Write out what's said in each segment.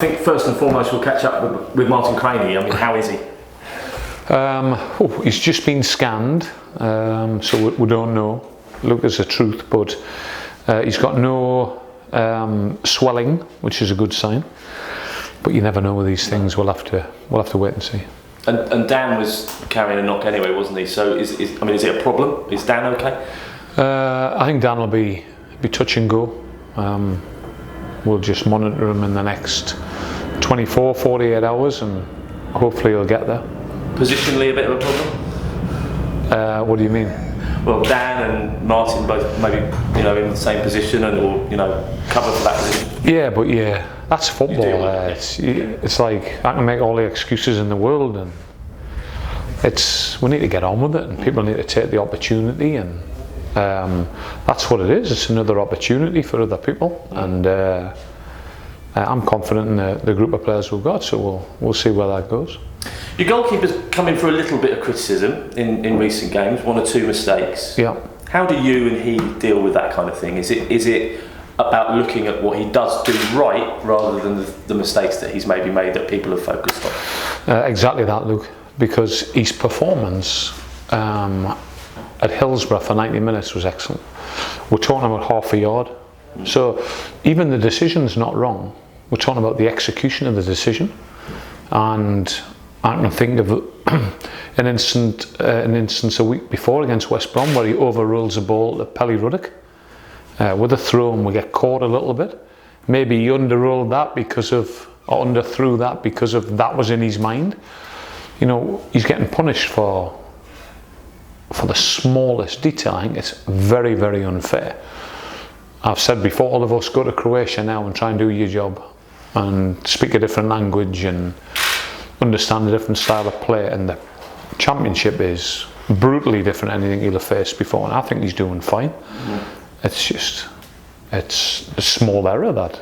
I think first and foremost we'll catch up with Martin Craney. I mean, how is he? He's just been scanned, so we don't know. Look, there's the truth, but he's got no swelling, which is a good sign. But you never know with these things. We'll have to wait and see. And Dan was carrying a knock anyway, wasn't he? So is it a problem? Is Dan okay? I think Dan will be touch and go. We'll just monitor him in the next 24, 48 hours and hopefully he'll get there. Positionally a bit of a problem? What do you mean? Well, Dan and Martin both maybe in the same position and or cover for that position. Yeah, that's football. It's like I can make all the excuses in the world, and we need to get on with it, and people need to take the opportunity, and that's what it is. It's another opportunity for other people, and I'm confident in the group of players we've got. So we'll see where that goes. Your goalkeeper's come in for a little bit of criticism in recent games, 1 or 2 mistakes. Yeah. How do you and he deal with that kind of thing? Is it about looking at what he does do right rather than the mistakes that he's maybe made that people have focused on? Exactly that, Luke. Because his performance at Hillsborough for 90 minutes was excellent. We're talking about half a yard. So even the decision's not wrong. We're talking about the execution of the decision. And I can think of an instance a week before against West Brom where he overrules a ball to Pelly Ruddock. With a throw and we get caught a little bit. Maybe he underruled that or underthrew that because of that was in his mind. He's getting punished for the smallest detail. I think it's very, very unfair. I've said before, all of us go to Croatia now and try and do your job and speak a different language and understand a different style of play, and the championship is brutally different than anything he'll have faced before, and I think he's doing fine. It's a small error that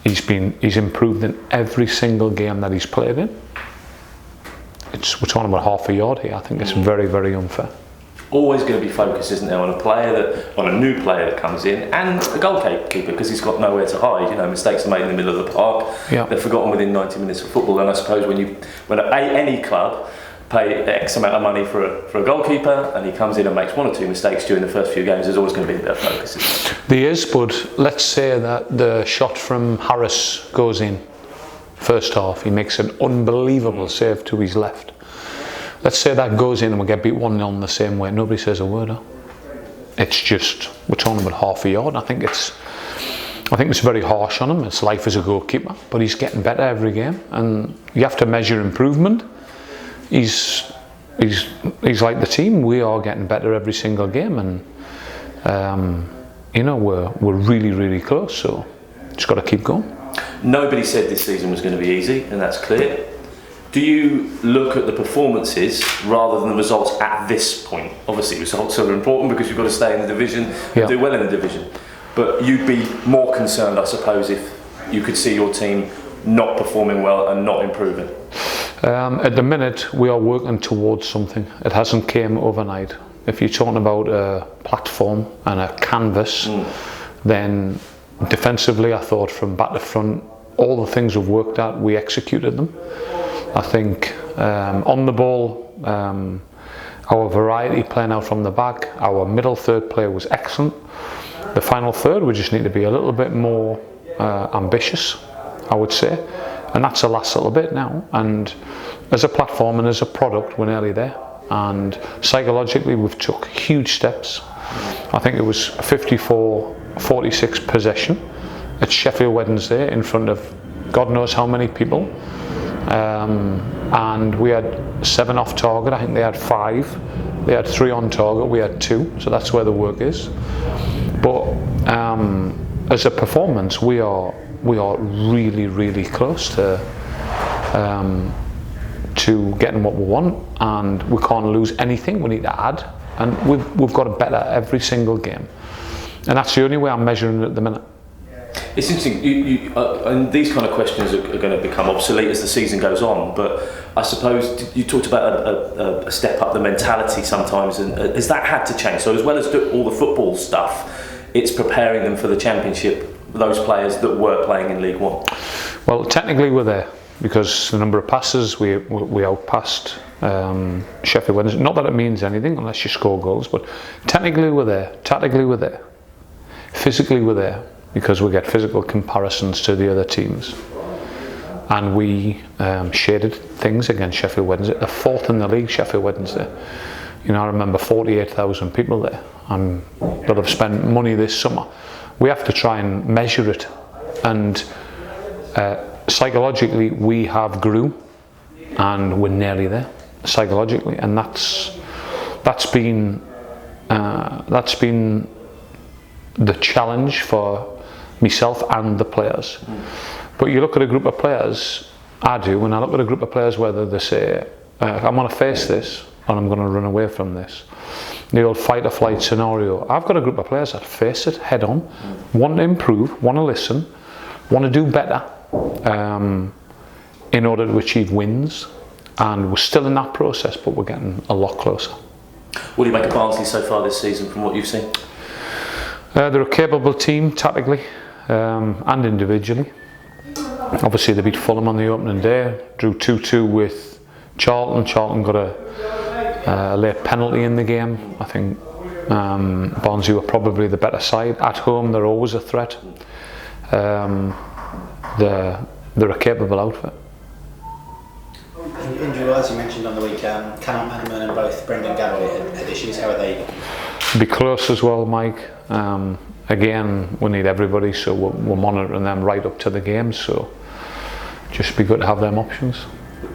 he's improved in every single game that he's played in. We're talking about half a yard here. I think it's very, very unfair. Always going to be focused, isn't there, on a new player that comes in, and a goalkeeper, because he's got nowhere to hide. Mistakes are made in the middle of the park. Yeah. They're forgotten within 90 minutes of football. And I suppose when any club pay X amount of money for a goalkeeper, and he comes in and makes 1 or 2 mistakes during the first few games, there's always going to be a bit of focus, isn't there? There is, but let's say that the shot from Harris goes in first half. He makes an unbelievable save to his left. Let's say that goes in and we get beat 1-0 in the same way. Nobody says a word. It's just, we're talking about half a yard. I think it's very harsh on him. It's life as a goalkeeper, but he's getting better every game, and you have to measure improvement. He's like the team. We are getting better every single game, and we're really, really close. So just got to keep going. Nobody said this season was going to be easy, and that's clear. Do you look at the performances rather than the results at this point? Obviously, results are important because you've got to stay in the division and do well in the division. But you'd be more concerned, I suppose, if you could see your team not performing well and not improving. At the minute, we are working towards something. It hasn't came overnight. If you're talking about a platform and a canvas, then defensively, I thought from back to front, all the things we've worked at, we executed them. I think on the ball, our variety playing out from the back, our middle third play was excellent. The final third, we just need to be a little bit more ambitious, I would say, and that's the last little bit now. And as a platform and as a product, we're nearly there. And psychologically, we've took huge steps. I think it was 54-46 possession at Sheffield Wednesday in front of God knows how many people. And we had 7 off target. I think they had 5. They had 3 on target. We had 2. So that's where the work is. But as a performance, we are really, really close to getting what we want, and we can't lose anything. We need to add, and we've got to better every single game, and that's the only way I'm measuring it at the minute. It's interesting, and these kind of questions are going to become obsolete as the season goes on, but I suppose you talked about a step up the mentality sometimes, and has that had to change? So as well as all the football stuff, it's preparing them for the Championship those players that were playing in League One? Well, technically we're there because the number of passes we outpassed Sheffield Wednesday. Not that it means anything unless you score goals, but technically we're there. Tactically we're there. Physically we're there because we get physical comparisons to the other teams. And we shaded things against Sheffield Wednesday. The fourth in the league, Sheffield Wednesday. You know, I remember 48,000 people there, and that have spent money this summer. We have to try and measure it, and psychologically we have grew, and we're nearly there psychologically, and that's been the challenge for myself and the players. But you look at a group of players, I do, when I look at a group of players, whether they say, I'm going to face this or I'm going to run away from this. The old fight or flight scenario. I've got a group of players that face it head on, want to improve, want to listen, want to do better in order to achieve wins. And we're still in that process, but we're getting a lot closer. What do you make of Barnsley so far this season from what you've seen? They're a capable team tactically and individually. Obviously they beat Fulham on the opening day, drew 2-2 with Charlton. Charlton got a late penalty in the game. I think Barnsley were probably the better side. At home they're always a threat. They're a capable outfit. Injury-wise, you mentioned on the week, Callum Hanneman and both Brendan Galloway had issues. How are they? Be close as well, Mike. Again, we need everybody, so we're monitoring them right up to the game, so just be good to have them options.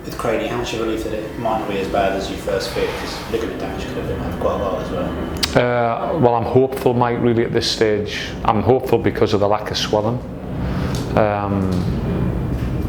With Craney, how much of a relief that it might not be as bad as you first feared, because ligament damage could have been quite a lot as well? Well, I'm hopeful, Mike, really at this stage. I'm hopeful because of the lack of swelling.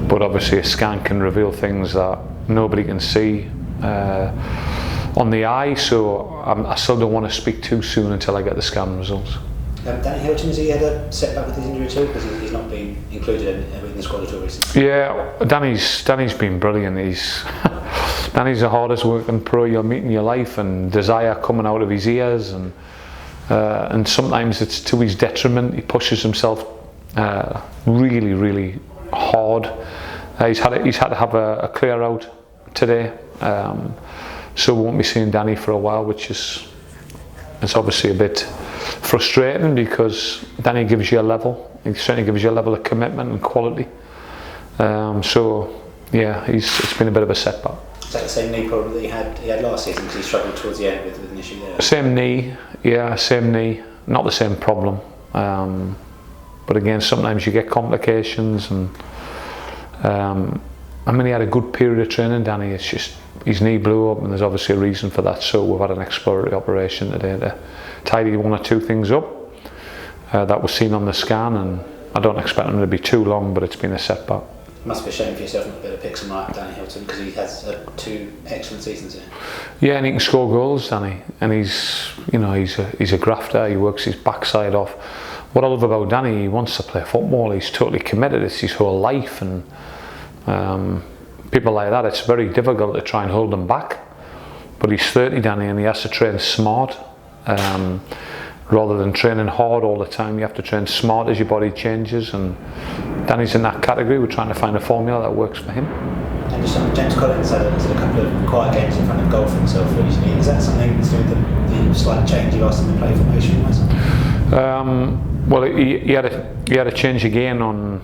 But obviously a scan can reveal things that nobody can see on the eye, so I still don't want to speak too soon until I get the scan results. Danny Hilton, has he had a setback with his injury too? Because he's not been included in the squad at all recently. Yeah, Danny's been brilliant. Danny's the hardest working pro you'll meet in your life, and desire coming out of his ears, and sometimes it's to his detriment. He pushes himself really, really hard. He's had to have a clear out today, so we won't be seeing Danny for a while, which is obviously a bit frustrating because Danny gives you a level. He certainly gives you a level of commitment and quality. So yeah, it's been a bit of a setback. Is that the same knee problem that he had last season, because he struggled towards the end with an issue there? Same knee, yeah, same knee. Not the same problem. But again, sometimes you get complications, and I mean, he had a good period of training, Danny. It's just his knee blew up, and there's obviously a reason for that. So we've had an exploratory operation today to tidy one or two things up that was seen on the scan, and I don't expect him to be too long, but it's been a setback. It must be a shame for yourself not to be able to pick someone like Danny Hilton, because he has 2 excellent seasons here. Yeah, and he can score goals, Danny, and he's a grafter. He works his backside off. What I love about Danny, he wants to play football. He's totally committed. It's his whole life, and people like that, it's very difficult to try and hold them back. But he's 30, Danny, and he has to train smart. Rather than training hard all the time, you have to train smart as your body changes, and Danny's in that category. We're trying to find a formula that works for him. And just James Collins had a couple of quiet games in front of goal for himself recently. Is that something to do with the slight change you asked him to play formation wise? Well, he had a change again on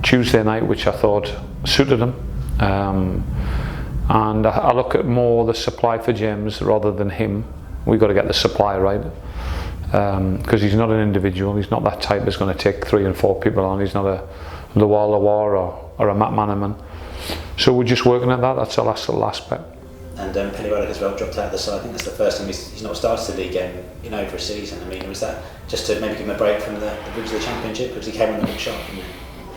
Tuesday night, which I thought suited him. And I look at more the supply for James rather than him. We've got to get the supply right, because he's not an individual. He's not that type that's going to take 3 and 4 people on. He's not a Lawar or a Matt Manaman. So we're just working at that. That's the last little aspect. And Penny Roddick as well dropped out of the side. I think that's the first time he's not started the league game in over a season. I mean, was that just to maybe give him a break from the Bridge of the Championship, because he came on the big shot?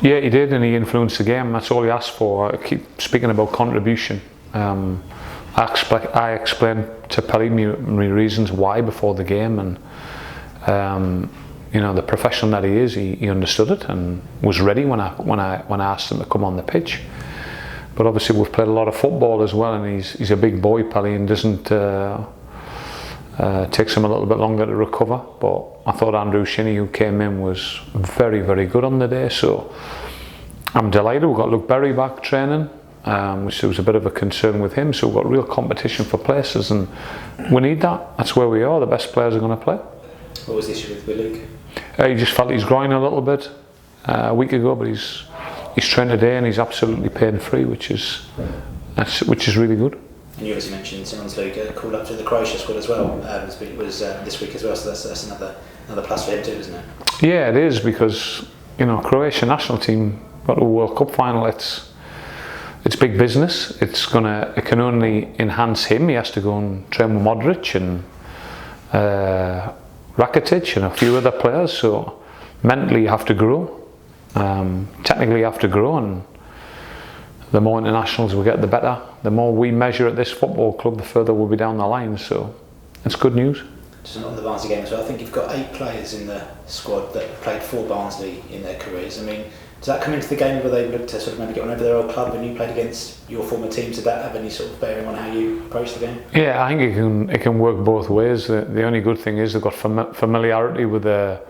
Yeah, he did, and he influenced the game. That's all he asked for. I keep speaking about contribution. I explained to Pelly my reasons why before the game, and the professional that he is, he understood it and was ready when I asked him to come on the pitch. But obviously we've played a lot of football as well, and he's a big boy, Pelly, and doesn't takes him a little bit longer to recover. But I thought Andrew Shinney, who came in, was very, very good on the day. So I'm delighted. We've got Luke Berry back training, which was a bit of a concern with him. So we've got real competition for places, and we need that. That's where we are. The best players are going to play. What was the issue with Luke? He just felt his groin a little bit a week ago, but he's trained today and he's absolutely pain-free, which is really good. And you obviously mentioned Simon's Luke called up to the Croatia squad as well. It was this week as well, so that's another plus for him too, isn't it? Yeah, it is, because Croatia national team got to a World Cup final. It's big business. It can only enhance him. He has to go and train with Modric and Rakitic and a few other players. So mentally you have to grow, technically you have to grow, and the more internationals we get, the better. The more we measure at this football club, the further we'll be down the line. So it's good news. Just on the Barnsley game as well, I think you've got 8 players in the squad that played for Barnsley in their careers. I mean, does that come into the game where they look to sort of maybe get one over their old club and you played against your former teams? Did that have any sort of bearing on how you approach the game? Yeah, I think it can work both ways. The only good thing is they've got familiarity with the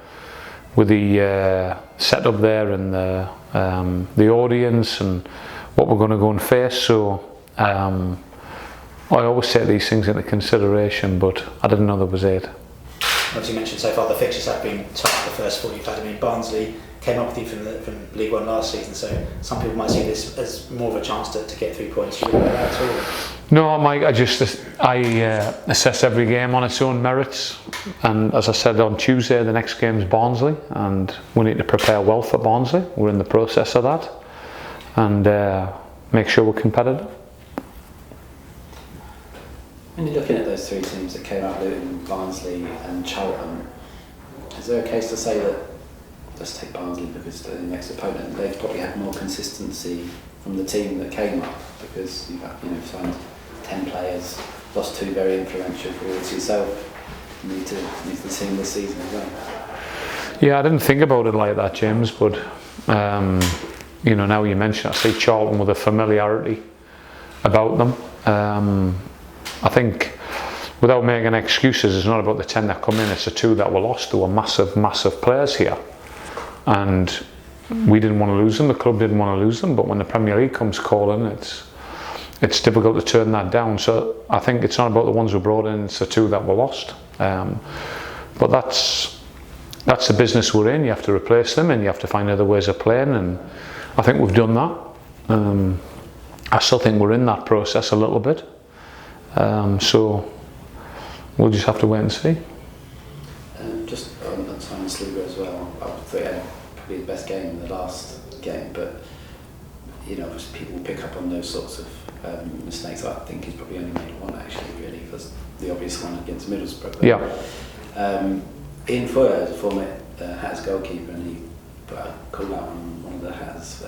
setup there and the audience and what we're going to go and face. So I always take these things into consideration, but I didn't know there was 8. As you mentioned so far, the fixtures have been tough. The first 4 you've had. I mean, Barnsley came up with you from League One last season, so some people might see this as more of a chance to get 3 points. You wouldn't know that at all? No, Mike. I assess every game on its own merits, and as I said on Tuesday, the next game is Barnsley, and we need to prepare well for Barnsley. We're in the process of that, and make sure we're competitive. When you're looking at those 3 teams that came out, Luton, Barnsley and Charlton, is there a case to say that, let's take Barnsley because they're the next opponent, they've probably had more consistency from the team that came up, because you've signed 10 players, lost 2 very influential forwards yourself, you need to the team this season as well? Yeah, I didn't think about it like that, James, but now you mention it, I see Charlton with a familiarity about them. I think, without making excuses, it's not about the 10 that come in, it's the 2 that were lost. There were massive players here, and we didn't want to lose them, the club didn't want to lose them, but when the Premier League comes calling, it's difficult to turn that down. So I think it's not about the ones who brought in, it's the 2 that were lost. But that's the business we're in. You have to replace them and you have to find other ways of playing, and I think we've done that. I still think we're in that process a little bit. So we'll just have to wait and see. Just on Simon Sluga as well, I thought he had probably the best game in the last game, but obviously people pick up on those sorts of mistakes. I think he's probably only made 1 actually, really, because the obvious one against Middlesbrough. But, yeah. Ian Foyer is a former Hearts goalkeeper, and he put a call out on one of the Hearts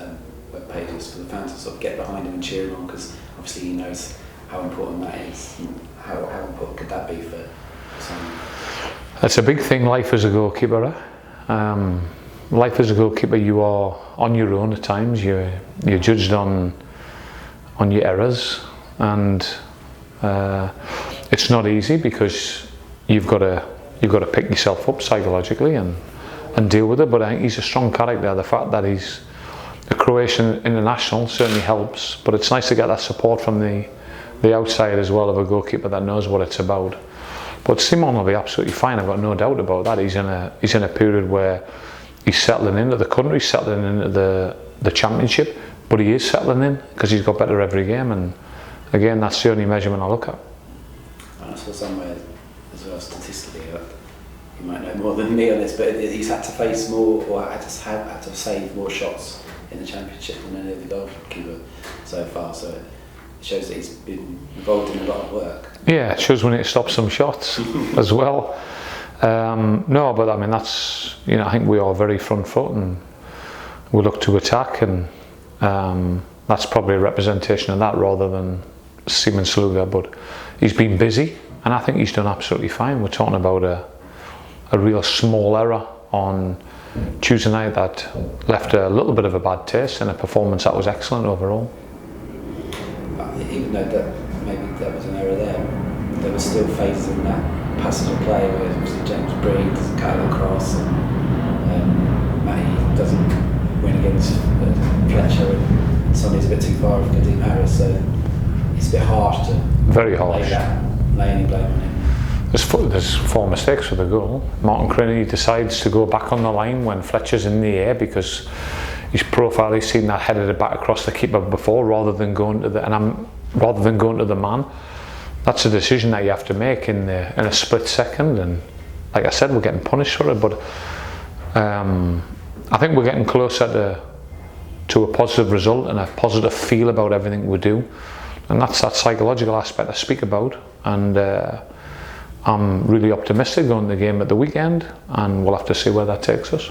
web pages for the fans to sort of get behind him and cheer him on, because obviously he knows how important that is. How important could that be for someone? That's a big thing, life as a goalkeeper. Life as a goalkeeper, you are on your own at times. You're judged on your errors, and it's not easy, because you've got to pick yourself up psychologically and deal with it. But I think he's a strong character. The fact that he's a Croatian international certainly helps, but it's nice to get that support from the outside as well, of a goalkeeper that knows what it's about. But Simon will be absolutely fine, I've got no doubt about that. He's in a period where he's settling into the country, settling into the championship, but he is settling in because he's got better every game, and again, that's the only measurement I look at. And I saw somewhere as well statistically, you might know more than me on this, but he's had to face more, or had to save more shots in the championship than any of the goalkeeper so far. So it shows that he's been involved in a lot of work. Yeah, it shows we need to stop some shots as well. No, but I mean, that's, I think we are very front foot and we look to attack, and that's probably a representation of that rather than Simon Sluga. But he's been busy, and I think he's done absolutely fine. We're talking about a real small error on Tuesday night that left a little bit of a bad taste, and a performance that was excellent overall. Even though maybe there was an error there were still phases in that passage of play where obviously James Breed doesn't cut it across, and Matty doesn't win against Fletcher, and Sonny's a bit too far with Kadeem Harris, so it's a bit harsh to very harsh. lay any blame on him. There's 4 mistakes for the goal. Martin Crinny decides to go back on the line when Fletcher's in the air because his profile, he's seen that headed it back across the keeper before rather than going to the man. That's a decision that you have to make in a split second, and like I said, we're getting punished for it, but I think we're getting closer to a positive result and a positive feel about everything we do, and that's that psychological aspect I speak about, and I'm really optimistic going to the game at the weekend, and we'll have to see where that takes us.